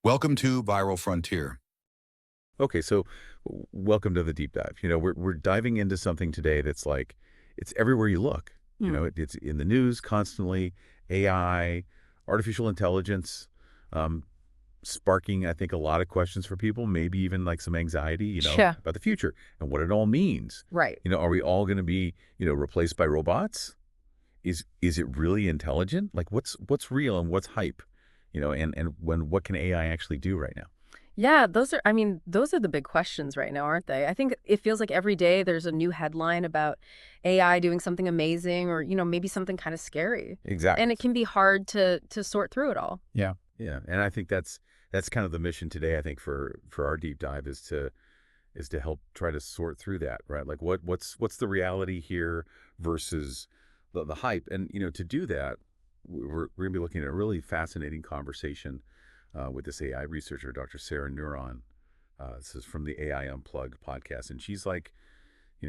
Welcome to Viral Frontier. Okay, so welcome to the deep dive. We're diving into something today that's like it's everywhere you look. Hmm. It's in the news constantly. AI, artificial intelligence, um, sparking I think a lot of questions for people, maybe even like some anxiety, Yeah. about the future and what it all means. Right. Are we all going to be, replaced by robots? Is it really intelligent? Like what's real and what's hype? And what can AI actually do right now? Yeah, those are the big questions right now, aren't they? I think it feels like every day there's a new headline about AI doing something amazing or, maybe something kind of scary. And Exactly. it can be hard to sort through it all. Yeah. Yeah, and I think that's kind of the mission today. I think for our deep dive is to help try to sort through that, right? Like what's the reality here versus the hype, and to do that, we're gonna be looking at a really fascinating conversation with this AI researcher, Dr. Sarah Neuron. This is from the AI Unplugged podcast, and she's like,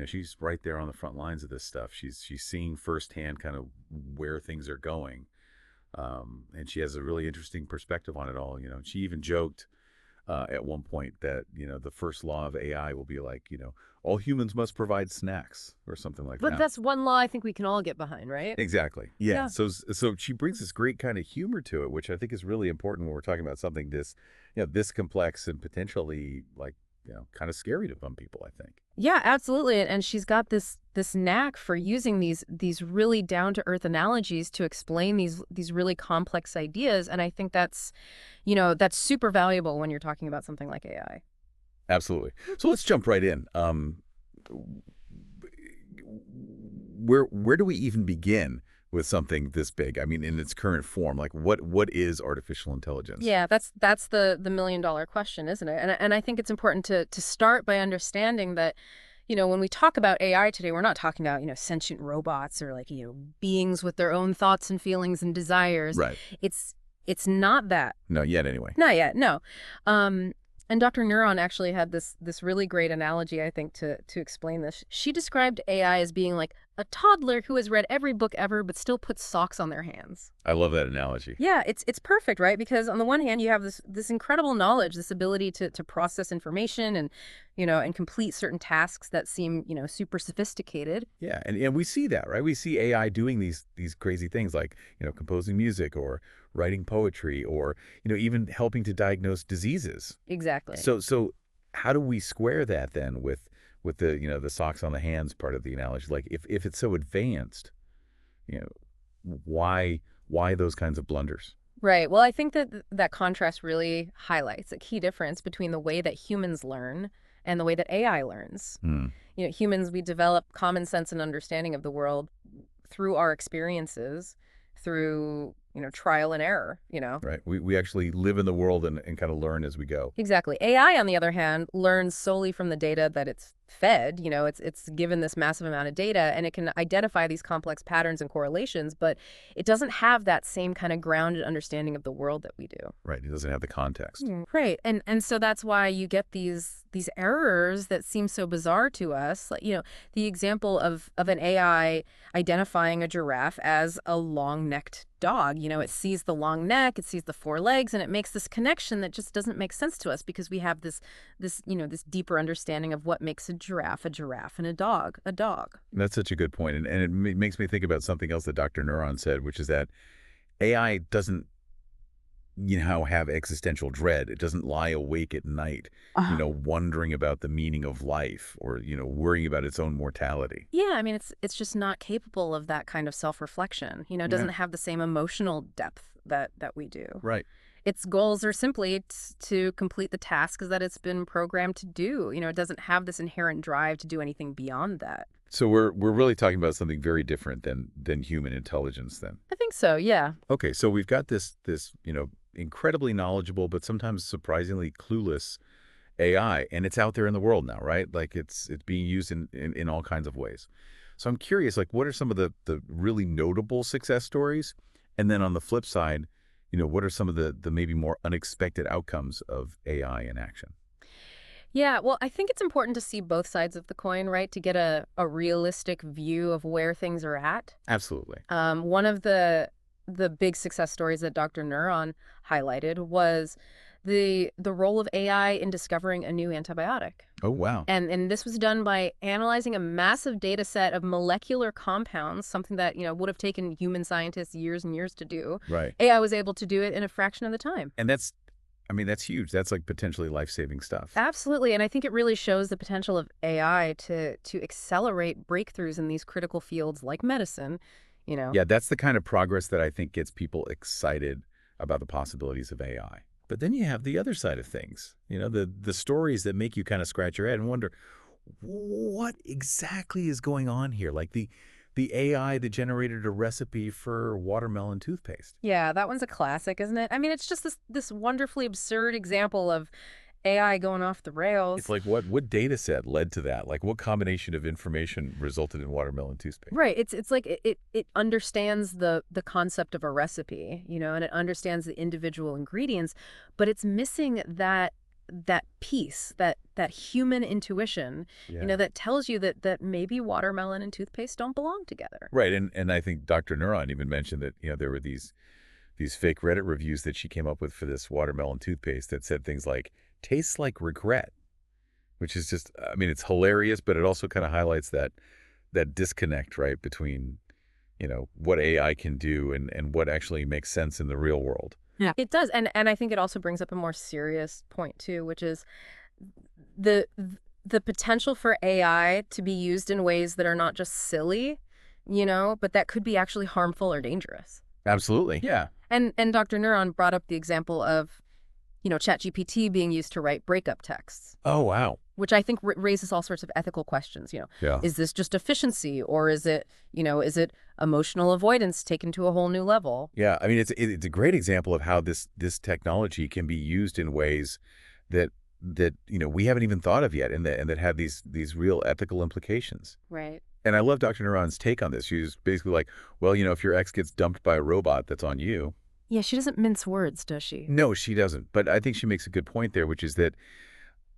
she's right there on the front lines of this stuff. She's seeing firsthand kind of where things are going. And she has a really interesting perspective on it all. She even joked at one point that the first law of AI will be like all humans must provide snacks or something like But that. that's one law I think we can all get behind, right? Exactly. Yeah. Yeah. So she brings this great kind of humor to it, which I think is really important when we're talking about something this complex and potentially like kind of scary to some people, I think. Yeah, absolutely. And she's got this knack for using these really down to earth analogies to explain these really complex ideas. And I think that's super valuable when you're talking about something like AI. Absolutely. So let's jump right in. Where do we even begin with something this big? I mean, in its current form, like what is artificial intelligence? Yeah, that's the million-dollar question, isn't it? And I think it's important to start by understanding that, when we talk about AI today, we're not talking about, sentient robots or like, beings with their own thoughts and feelings and desires. Right. It's it's not that. Not yet, anyway. Not yet, no. Um, and Dr. Neuron actually had this really great analogy, I think, to explain this. She described AI as being like a toddler who has read every book ever but still puts socks on their hands. I love that analogy. Yeah, it's perfect, right? Because on the one hand, you have this incredible knowledge, this ability to process information and, and complete certain tasks that seem, super sophisticated. Yeah, and we see that, right? We see AI doing these crazy things like, composing music or writing poetry or, even helping to diagnose diseases. Exactly. So how do we square that then with the, the socks on the hands part of the analogy? Like if it's so advanced, you know, why those kinds of blunders? Right. Well, I think that contrast really highlights a key difference between the way that humans learn and the way that AI learns. Hmm. Humans, we develop common sense and understanding of the world through our experiences, through, trial and error. Right. We actually live in the world and kind of learn as we go. Exactly. AI, on the other hand, learns solely from the data that it's fed. It's given this massive amount of data, and it can identify these complex patterns and correlations, but it doesn't have that same kind of grounded understanding of the world that we do. Right. It doesn't have the context. Right. And so that's why you get these errors that seem so bizarre to us. Like, the example of an AI identifying a giraffe as a long-necked dog. It sees the long neck, it sees the four legs, and it makes this connection that just doesn't make sense to us because we have this deeper understanding of what makes a giraffe, and a dog, a dog. That's such a good point. And it makes me think about something else that Dr. Neuron said, which is that AI doesn't, have existential dread. It doesn't lie awake at night, wondering about the meaning of life or, worrying about its own mortality. Yeah, I mean, it's just not capable of that kind of self-reflection. It doesn't have the same emotional depth that we do. Right. Its goals are simply to complete the tasks that it's been programmed to do. It doesn't have this inherent drive to do anything beyond that. So we're really talking about something very different than human intelligence then. I think so, yeah. Okay, so we've got this incredibly knowledgeable but sometimes surprisingly clueless AI, and it's out there in the world now, right? Like it's being used in all kinds of ways. So I'm curious, like what are some of the really notable success stories? And then on the flip side, what are some of the maybe more unexpected outcomes of AI in action? Yeah, well, I think it's important to see both sides of the coin, right? To get a realistic view of where things are at. Absolutely. One of the big success stories that Dr. Neuron highlighted was the role of AI in discovering a new antibiotic. Oh, wow. And this was done by analyzing a massive data set of molecular compounds, something that, would have taken human scientists years and years to do. Right. AI was able to do it in a fraction of the time. And that's huge. That's like potentially life-saving stuff. Absolutely. And I think it really shows the potential of AI to accelerate breakthroughs in these critical fields like medicine. Yeah, that's the kind of progress that I think gets people excited about the possibilities of AI. But then you have the other side of things, the stories that make you kind of scratch your head and wonder, what exactly is going on here? Like the AI that generated a recipe for watermelon toothpaste. Yeah, that one's a classic, isn't it? I mean, it's just this wonderfully absurd example of AI going off the rails. It's like what data set led to that? Like what combination of information resulted in watermelon toothpaste? Right. It's like it understands the concept of a recipe, and it understands the individual ingredients, but it's missing that piece, that human intuition, Yeah. that tells you that maybe watermelon and toothpaste don't belong together. Right, and I think Dr. Neuron even mentioned that there were these fake Reddit reviews that she came up with for this watermelon toothpaste that said things like tastes like regret, which is just, it's hilarious, but it also kind of highlights that disconnect, right, between what AI can do and what actually makes sense in the real world. Yeah, it does, and I think it also brings up a more serious point too, which is the potential for AI to be used in ways that are not just silly, but that could be actually harmful or dangerous. Absolutely. Yeah. And Dr. Neuron brought up the example of, ChatGPT being used to write breakup texts. Oh, wow. Which I think raises all sorts of ethical questions. Yeah. Is this just efficiency, or is it emotional avoidance taken to a whole new level? Yeah, it's a great example of how this technology can be used in ways that we haven't even thought of yet, and that have these real ethical implications. Right. And I love Dr. Neuron's take on this. She was basically like, well, if your ex gets dumped by a robot, that's on you. Yeah, she doesn't mince words, does she? No, she doesn't. But I think she makes a good point there, which is that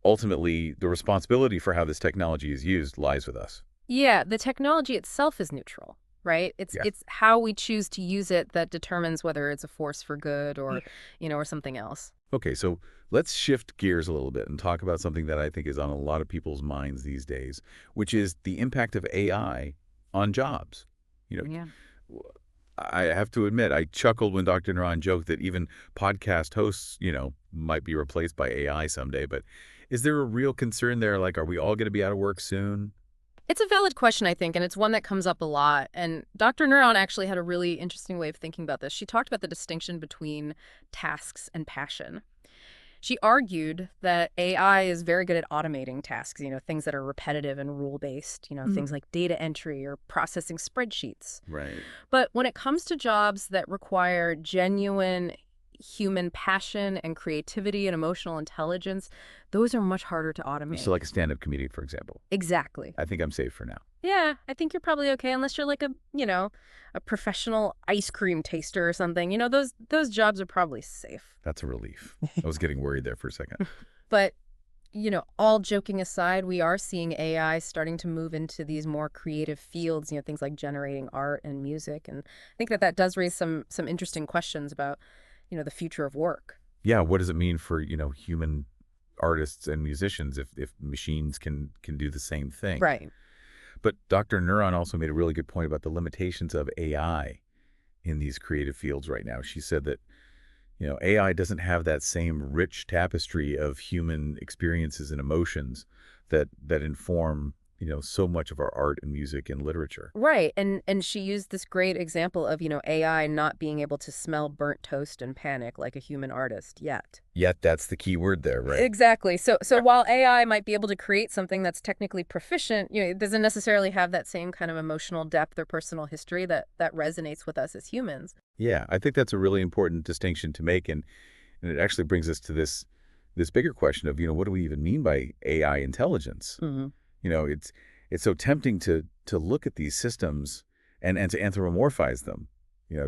ultimately the responsibility for how this technology is used lies with us. Yeah, the technology itself is neutral, right? It's how we choose to use it that determines whether it's a force for good or, or something else. Okay, so let's shift gears a little bit and talk about something that I think is on a lot of people's minds these days, which is the impact of AI on jobs. Yeah. I have to admit, I chuckled when Dr. Neuron joked that even podcast hosts, might be replaced by AI someday. But is there a real concern there? Like, are we all going to be out of work soon? It's a valid question, I think, and it's one that comes up a lot. And Dr. Neuron actually had a really interesting way of thinking about this. She talked about the distinction between tasks and passion. She argued that AI is very good at automating tasks, things that are repetitive and rule-based, things like data entry or processing spreadsheets. Right. But when it comes to jobs that require genuine human passion and creativity and emotional intelligence, those are much harder to automate. So like a stand-up comedian, for example. Exactly. I think I'm safe for now. Yeah, I think you're probably okay unless you're like a professional ice cream taster or something. Those jobs are probably safe. That's a relief. I was getting worried there for a second. But, all joking aside, we are seeing AI starting to move into these more creative fields, things like generating art and music. And I think that does raise some interesting questions about, the future of work. Yeah, what does it mean for, human artists and musicians if machines can do the same thing? Right. But Dr. Neuron also made a really good point about the limitations of AI in these creative fields right now. She said that, AI doesn't have that same rich tapestry of human experiences and emotions that inform, so much of our art and music and literature. Right. And she used this great example of, AI not being able to smell burnt toast and panic like a human artist yet. Yet that's the key word there, right? Exactly. So while AI might be able to create something that's technically proficient, it doesn't necessarily have that same kind of emotional depth or personal history that resonates with us as humans. Yeah, I think that's a really important distinction to make, and it actually brings us to this bigger question of, what do we even mean by AI intelligence? Mm-hmm. It's so tempting to look at these systems and to anthropomorphize them,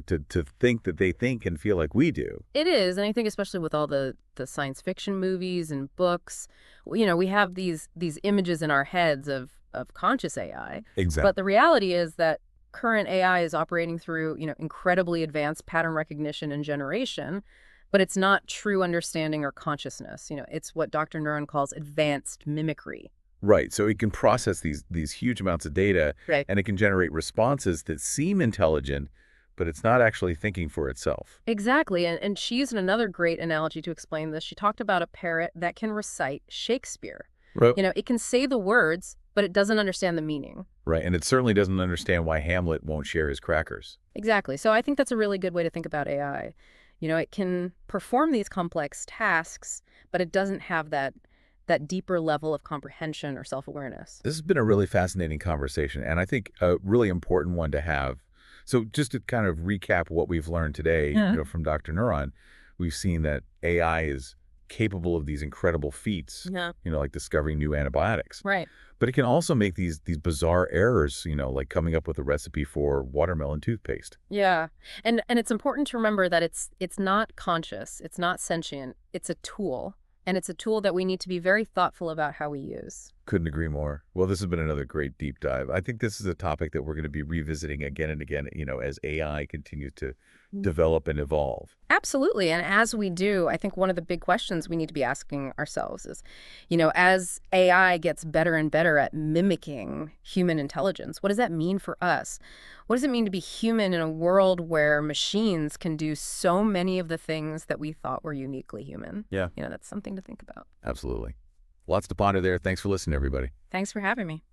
to think that they think and feel like we do. It is, and I think especially with all the science fiction movies and books, we have these images in our heads of conscious AI. Exactly. But the reality is that current AI is operating through, incredibly advanced pattern recognition and generation But it's not true understanding or consciousness. It's what Dr. Neuron calls advanced mimicry. Right. So it can process these huge amounts of data, Right. and it can generate responses that seem intelligent, but it's not actually thinking for itself. Exactly. And she used another great analogy to explain this. She talked about a parrot that can recite Shakespeare. Right. It can say the words, but it doesn't understand the meaning. Right. And it certainly doesn't understand why Hamlet won't share his crackers. Exactly. So I think that's a really good way to think about AI. It can perform these complex tasks, but it doesn't have that deeper level of comprehension or self-awareness. This has been a really fascinating conversation, and I think a really important one to have. So just to kind of recap what we've learned today, Yeah. from Dr. Neuron, we've seen that AI is capable of these incredible feats, Yeah. like discovering new antibiotics. Right. But it can also make these bizarre errors, like coming up with a recipe for watermelon toothpaste. Yeah. And it's important to remember that it's not conscious, it's not sentient, it's a tool. And it's a tool that we need to be very thoughtful about how we use. Couldn't agree more. Well, this has been another great deep dive. I think this is a topic that we're going to be revisiting again and again, as AI continues to develop and evolve. Absolutely. And as we do, I think one of the big questions we need to be asking ourselves is, as AI gets better and better at mimicking human intelligence, what does that mean for us? What does it mean to be human in a world where machines can do so many of the things that we thought were uniquely human? Yeah. That's something to think about. Absolutely. Lots to ponder there. Thanks for listening, everybody. Thanks for having me.